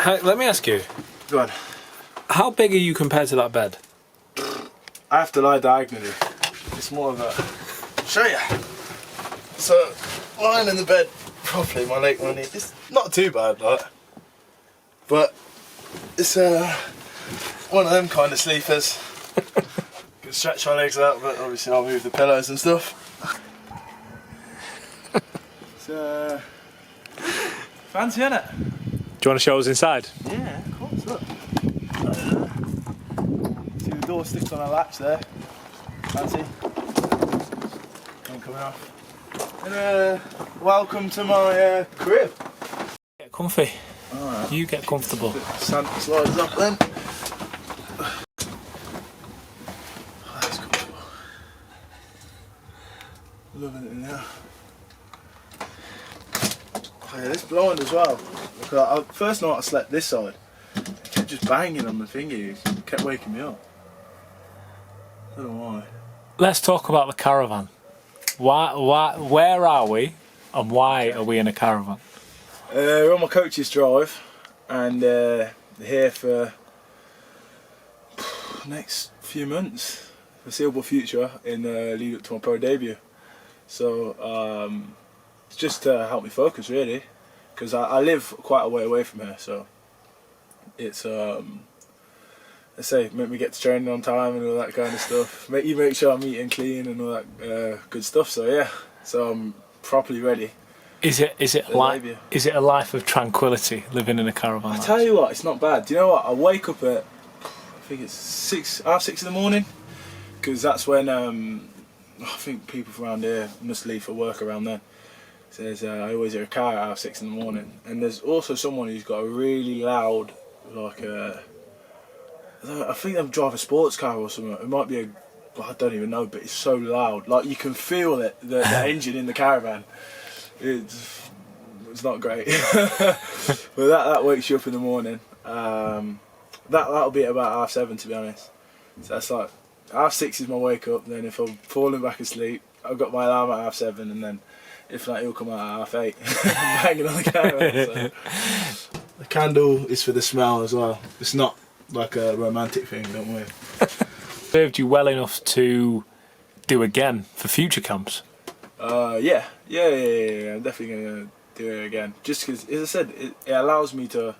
Let me ask you. Go on. How big are you compared to that bed? I have to lie diagonally. It's more of a... I'll show you. So, lying in the bed properly, my leg, my knee, it's not too bad, like. But it's one of them kind of sleepers. Can stretch my legs out, but obviously I'll move the pillows and stuff. It's fancy, innit? Do you want to show us inside? Yeah, of course, look. See the door sticks on a latch there. Fancy. I'm coming off. And welcome to my crib. Get comfy. Alright. You get comfortable. Sand slides up then. That's comfortable. Loving it in here. Oh yeah, this blind as well. Because first night I slept this side, it kept just banging on the thingy. It kept waking me up. I don't know why. Let's talk about the caravan. Where are we, and why are we in a caravan? We're on my coach's drive, and here for the next few months, foreseeable future, in lead up to my pro debut. So it's just to help me focus, really, because I live quite a way away from here. So it's let's say make me get to training on time and all that kind of stuff. Make sure I'm eating clean and all that good stuff. So yeah, so I'm properly ready. Is it a life of tranquility living in a caravan? I tell you what, it's not bad. Do you know what? I wake up at, I think it's half six in the morning, because that's when I think people from around here must leave for work around then. So there's I always hear a car at half six in the morning, and there's also someone who's got a really loud, like I think they drive a sports car or something. It might be I don't even know, but it's so loud. Like you can feel it, the engine in the caravan. It's not great. But that wakes you up in the morning. That'll be at about 7:30, to be honest. So that's like 6:30 is my wake up. Then if I'm falling back asleep, I've got my alarm at 7:30, and then if not, he'll come out at 8:30, banging on the caravan. So. The candle is for the smell as well. It's not like a romantic thing, don't worry. Served you well enough to do again for future camps? Yeah. I'm definitely gonna do it again. Just because, as I said, it allows me to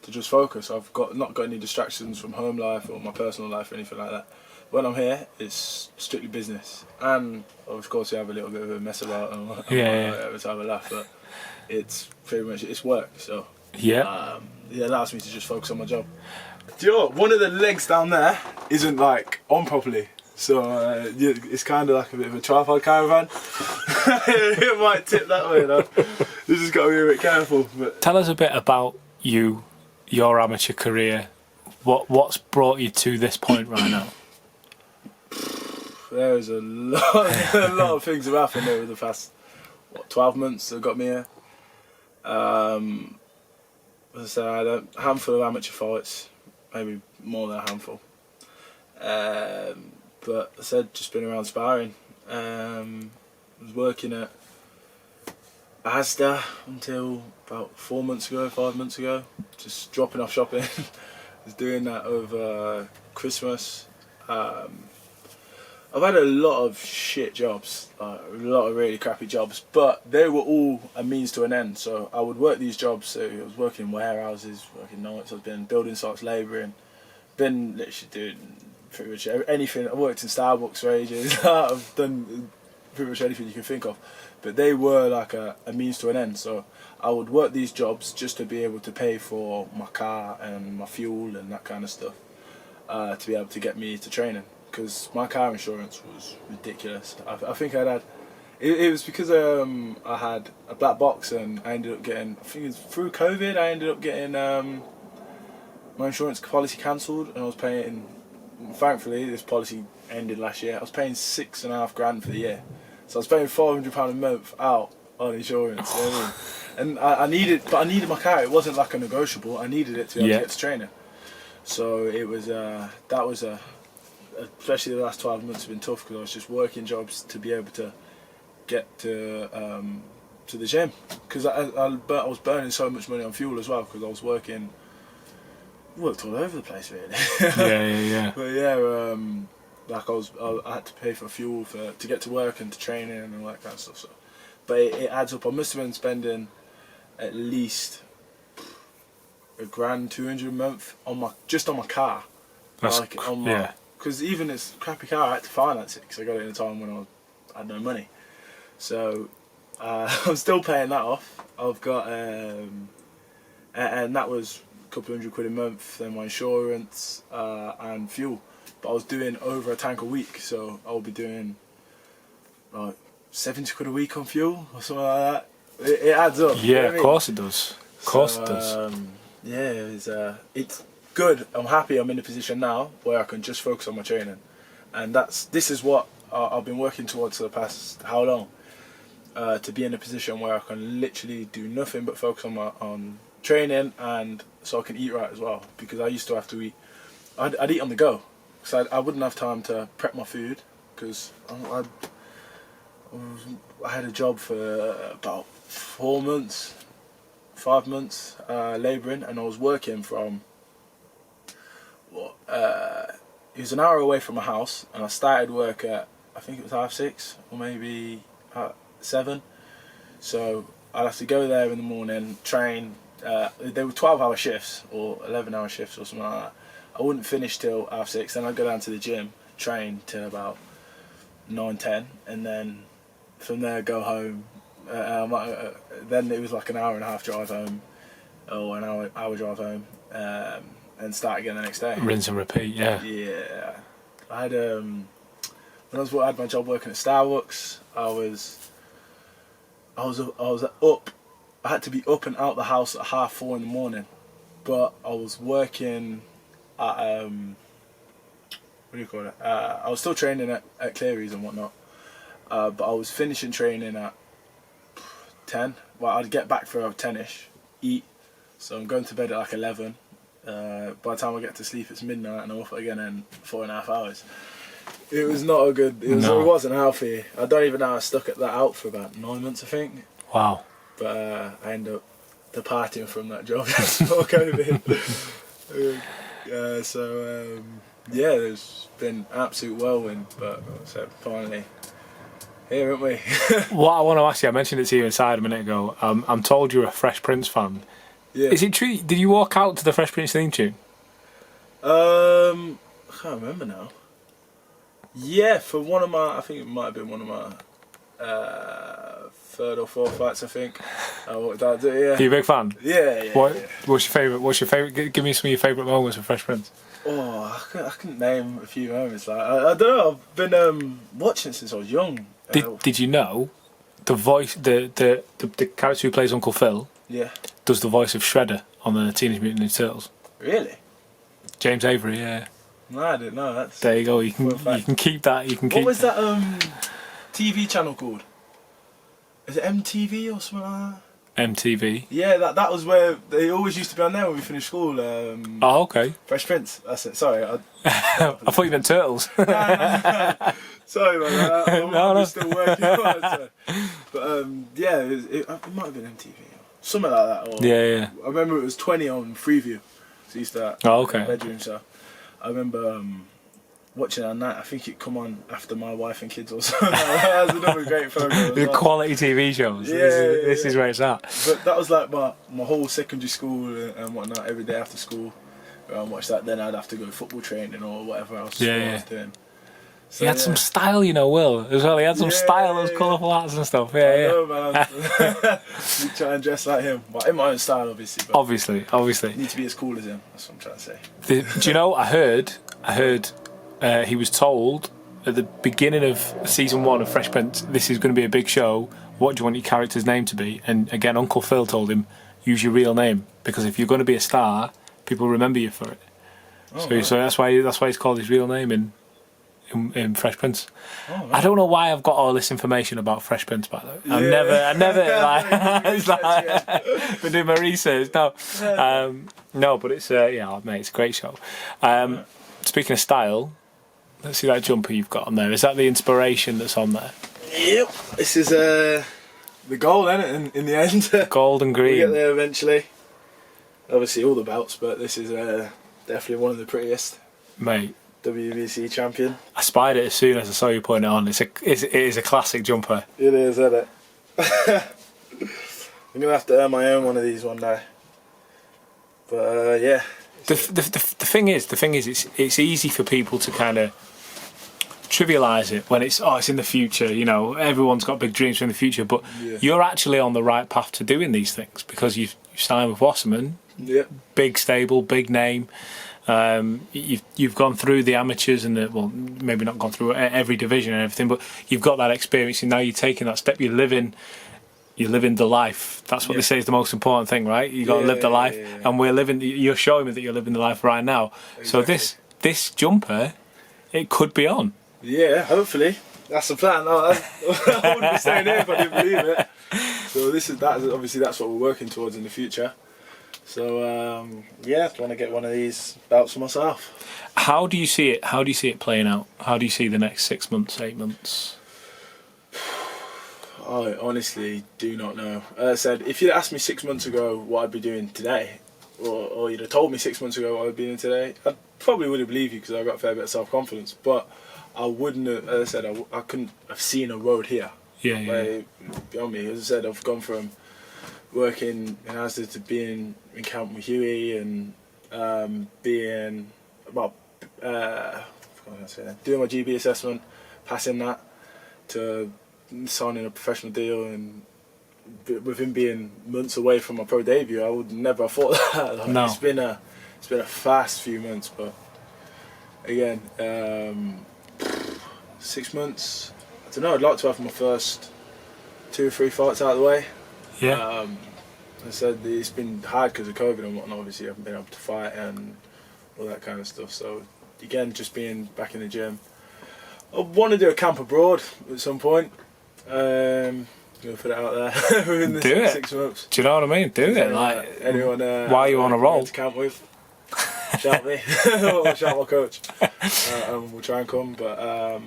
just focus. I've not got any distractions from home life or my personal life or anything like that. When I'm here, it's strictly business, and of course we have a little bit of a mess about and have a laugh. But it's pretty much it's work. So yeah, it allows me to just focus on my job. Do you know what? One of the legs down there isn't like on properly. So it's kind of like a bit of a tripod caravan. It might tip that way though. You just got to be a bit careful. But tell us a bit about you, your amateur career. What's brought you to this point right now? There's a lot of things have happened over the past 12 months that got me here. As I said, I had a handful of amateur fights, maybe more than a handful. But I said, just been around sparring. I was working at Asda until about 5 months ago, just dropping off shopping. I was doing that over Christmas. I've had a lot of shit jobs, a lot of really crappy jobs, but they were all a means to an end. So I would work these jobs. So I was working in warehouses, working nights. I've been building sites, labouring, been literally doing pretty much anything. I worked in Starbucks for ages. I've done pretty much anything you can think of, but they were like a means to an end. So I would work these jobs just to be able to pay for my car and my fuel and that kind of stuff, to be able to get me to training, because my car insurance was ridiculous. I think it was because I had a black box, and I ended up getting, I think it was through COVID, I ended up getting my insurance policy cancelled, and I was paying, thankfully this policy ended last year, I was paying £6.5 grand for the year. So I was paying £400 a month out on insurance. You know what I mean? And I needed my car. It wasn't like a negotiable. I needed it to be able to get to training. So it was especially the last 12 months have been tough, because I was just working jobs to be able to get to the gym, because I was burning so much money on fuel as well, because I was working worked all over the place really. Yeah. But yeah, like I had to pay for fuel to get to work and to training and all that kind of stuff. So, but it adds up. I must have been spending at least $1,200 a month on my car. That's because even this crappy car, I had to finance it because I got it in a time when I had no money. So I'm still paying that off. I've got and that was a couple £100 a month. Then my insurance and fuel. But I was doing over a tank a week, so I'll be doing like £70 a week on fuel or something like that. It adds up. Yeah, you know what I of mean? course it does. Of course it does. Yeah, it's good. I'm happy I'm in a position now where I can just focus on my training, and this is what I've been working towards for the past how long, to be in a position where I can literally do nothing but focus on training, and so I can eat right as well, because I used to have to eat. I'd eat on the go, because I wouldn't have time to prep my food, because I had a job for about 5 months labouring, and I was working from it was an hour away from my house, and I started work at, I think it was 6:30 or maybe 7. So I'd have to go there in the morning, train. They were 12-hour shifts or 11-hour shifts or something like that. I wouldn't finish till 6:30. Then I'd go down to the gym, train till about 9-10, and then from there go home. Then it was like an hour and a half drive home, or an hour drive home, and start again the next day. Rinse and repeat, yeah. Yeah, I had when I had my job working at Starbucks, I was up. I had to be up and out the house at 4:30 in the morning, but I was working at what do you call it? I was still training at Cleary's and whatnot, but I was finishing training at 10. Well, I'd get back for 10ish, eat. So I'm going to bed at like 11. By the time I get to sleep, it's midnight, and I'm up again in 4.5 hours. It was not a good. It wasn't healthy. I don't even know how I stuck that out for about 9 months, I think. Wow. But I ended up departing from that job before COVID. Yeah, there's been absolute whirlwind, but so finally here, aren't we? What I want to ask you, I mentioned it to you inside a minute ago. I'm told you're a Fresh Prince fan. Yeah. Is it true? Did you walk out to the Fresh Prince theme tune? I can't remember now. Yeah, for one of my, I think it might have been one of my third or fourth fights. I think I walked out to it. Yeah. Are you a big fan? Yeah. What's your favourite? What's your favourite? Give me some of your favourite moments of Fresh Prince. Oh, I couldn't name a few moments. Like I don't know. I've been watching since I was young. Did you know the voice, the character who plays Uncle Phil? Yeah. Does the voice of Shredder on the Teenage Mutant Ninja Turtles? Really? James Avery, yeah. No, I didn't know. There you go. You can keep that. You can keep. What was that TV channel called? Is it MTV or something like that? MTV. Yeah, that was where they always used to be on there when we finished school. Oh, okay. Fresh Prince. That's it. Sorry. I thought you meant Turtles. Sorry about that. I'm still working on it. But yeah, it might have been MTV. Something like that. Or, Yeah. I remember it was 20 on Freeview. So used to bedroom. So I remember watching it at night. I think it come on after My Wife and Kids or something. That was another great program. The quality TV shows. Yeah, this is where it's at. But that was like my whole secondary school and whatnot. Every day after school, watch that. Then I'd have to go football training or whatever else I was doing. So, he had some style, you know, Will, as well. He had some style, those colourful hats and stuff. Yeah. I know, man. You try and dress like him. But in my own style, obviously. But Obviously. Need to be as cool as him. That's what I'm trying to say. Do you know, I heard he was told at the beginning of season 1 of Fresh Prince, this is going to be a big show. What do you want your character's name to be? And again, Uncle Phil told him, use your real name. Because if you're going to be a star, people remember you for it. So that's why he's called his real name in Fresh Prince. I don't know why I've got all this information about Fresh Prince, by the way. I never like, it's like been doing my research. No, but it's mate, it's a great show. Speaking of style, let's see that jumper you've got on there. Is that the inspiration that's on there? Yep. This is the goal, isn't it? In the end, gold and green. We'll get there eventually. Obviously, all the belts, but this is Definitely one of the prettiest. Mate, WBC champion. I spied it as soon as I saw you putting it on. It is a classic jumper. It is, isn't it? I'm going to have to earn my own one of these one day. But yeah. The thing is, it's easy for people to kind of trivialise it when it's in the future. You know, everyone's got big dreams for in the future, but you're actually on the right path to doing these things because you've signed with Wasserman. Yeah. Big stable, big name. You've gone through the amateurs and maybe not gone through every division and everything, but you've got that experience and now you're taking that step. You're living the life. That's what they say is the most important thing, right? You got to live the life, and we're living. You're showing me that you're living the life right now. Exactly. So this jumper, it could be on. Yeah, hopefully that's the plan. No, I wouldn't be staying here if I didn't believe it. So that's what we're working towards in the future. So I want to get one of these belts for myself. How do you see it? How do you see it playing out? How do you see the next 6 months, 8 months? I honestly do not know. As I said, if you'd asked me 6 months ago what I'd be doing today, or you'd have told me 6 months ago what I'd be doing today, I probably would have believed you because I've got a fair bit of self-confidence. But I wouldn't have, as I said, I couldn't have seen a road here. Yeah. Beyond me. As I said, I've gone from working in Asda to being in camp with Huey and doing my GB assessment, passing that, to signing a professional deal, and with him being months away from my pro debut, I would never have thought that. No. It's been a fast few months, but again, 6 months. I don't know. I'd like to have my first 2 or 3 fights out of the way. Yeah. I said it's been hard because of COVID and whatnot. Obviously, I haven't been able to fight and all that kind of stuff. So again, just being back in the gym. I want to do a camp abroad at some point. I'm gonna put it out there within the Do 6 months. Do you know what I mean? Do it. Like anyone? Why are you on a roll? To camp with? Shout me, or shout my coach. And we'll try and come. But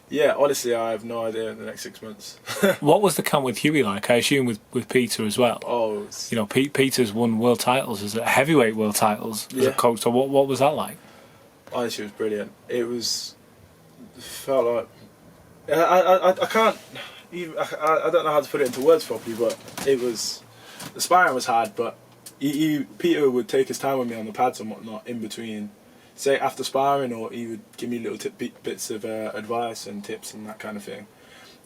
yeah, honestly, I have no idea in the next 6 months. What was the camp with Huey like? I assume with Peter as well. Oh, you know, Peter's won world titles as a heavyweight world titles as a coach. So what was that like? Honestly, it was brilliant. It felt like I can't even. I don't know how to put it into words properly, but the sparring was hard. But Peter would take his time with me on the pads and whatnot in between, say after sparring, or he would give me little bits of advice and tips and that kind of thing.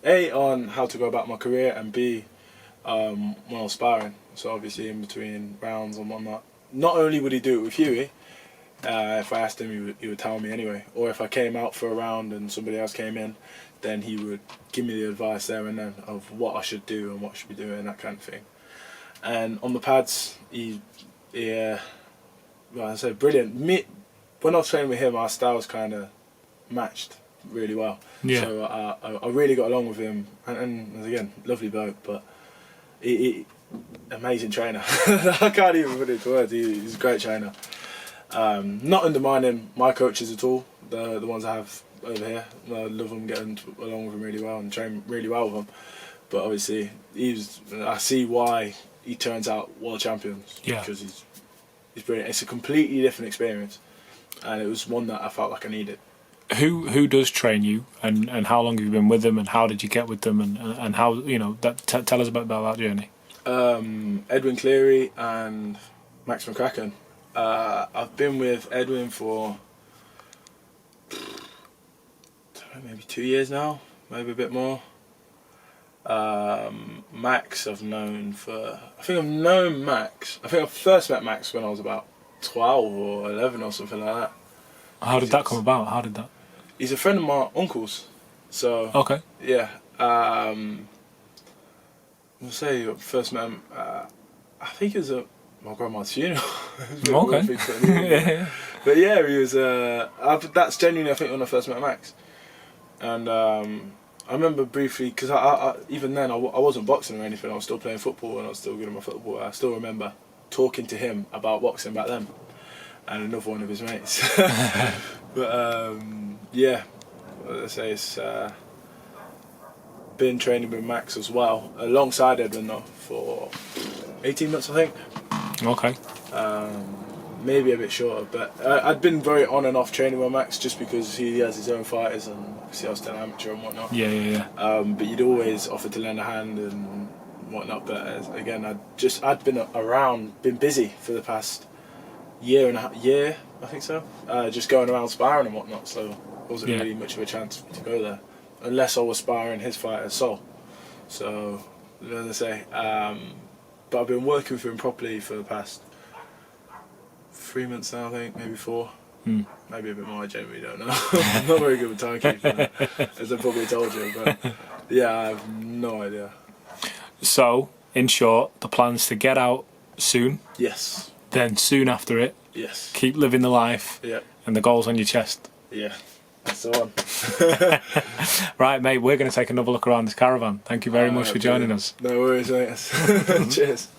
A, on how to go about my career, and B, when I was sparring. So obviously in between rounds and whatnot. Not only would he do it with Huey, if I asked him, he would tell me anyway. Or if I came out for a round and somebody else came in, then he would give me the advice there and then of what I should do and what I should be doing, that kind of thing. And on the pads, well, I say brilliant. When I was training with him, our styles kind of matched really well. Yeah. So I really got along with him, and again, lovely bloke, but amazing trainer. I can't even put it into words. He's a great trainer. Not undermining my coaches at all, the ones I have over here. I love them, getting along with them really well and train really well with them. But obviously, I see why he turns out world champions. Yeah. Because he's brilliant. It's a completely different experience, and it was one that I felt like I needed. Who does train you, and how long have you been with them, and how did you get with them, and how, you know, tell us about that journey. Edwin Cleary and Max McCracken. I've been with Edwin for maybe 2 years now, maybe a bit more. Max I've known for, I think I first met Max when I was about 12 or 11 or something like that. How did that come about? How did that? He's a friend of my uncle's, so okay. Yeah. I'll say first met him. I think it was at my grandma's funeral. Okay. Yeah. But yeah, he was. That's genuinely, I think, when I first met Max, and I remember briefly because I even then I wasn't boxing or anything. I was still playing football and I was still good at my football. I still remember talking to him about boxing back then, and another one of his mates. But yeah, let's say it's been training with Max as well, alongside Edwin though, for 18 months I think. Okay. maybe a bit shorter. But I'd been very on and off training with Max just because he has his own fighters and obviously I was still amateur and whatnot. Yeah. But you'd always offer to lend a hand and whatnot. But again, I'd been around, been busy for the past year, I think so. Just going around sparring and whatnot. So it wasn't really much of a chance to go there unless I was sparring his fighter Sol. So as I say, but I've been working for him properly for the past 3 months now, I think, maybe 4. Maybe a bit more, I genuinely don't know. I'm not very good with timekeeping, as I probably told you, but yeah, I have no idea. So, in short, the plan's to get out soon. Yes. Then soon after it, yes, keep living the life. Yeah. And the goal's on your chest. Yeah, that's the one. Right, mate, we're going to take another look around this caravan. Thank you very much for joining us. No worries, mate. Cheers.